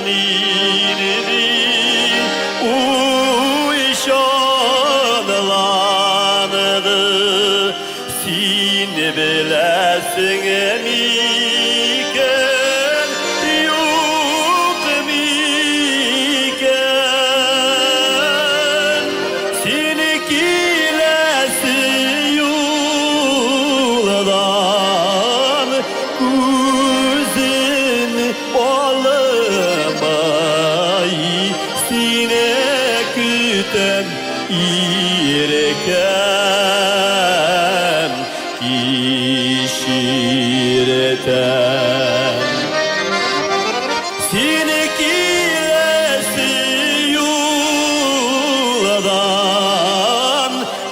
nirdi uyşanlandı sin bilesin miken yok miken seni kilesi yoldan kuzin olamay sine kütem irekem kişiretem sine kilesi yoldan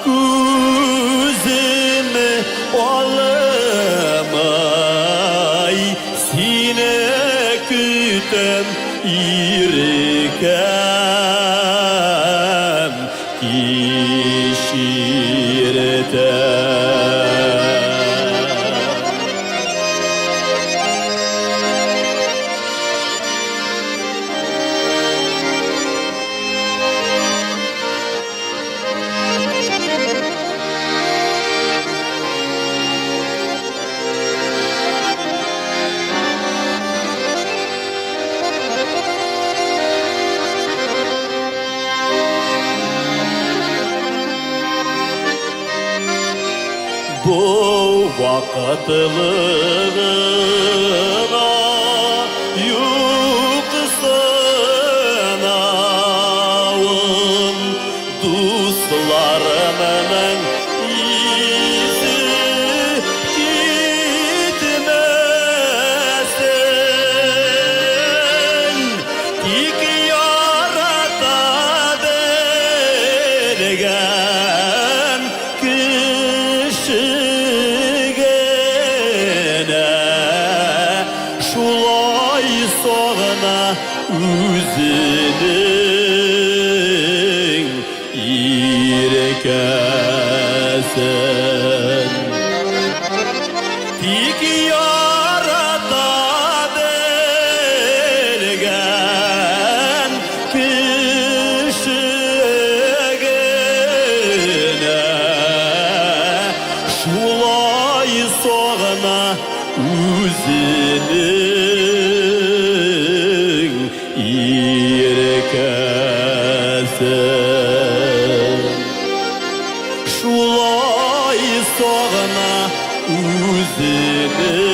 kuzin olamay sine kütem irekem kişiretem bu vakitlığına yuksınavın dostlarımın izi gitmesin tik yarata vergen şulay soğana üzülün irekesin tik yarata vergen kişigine şulay soğana üzülün irekesin şulay soğana üzülün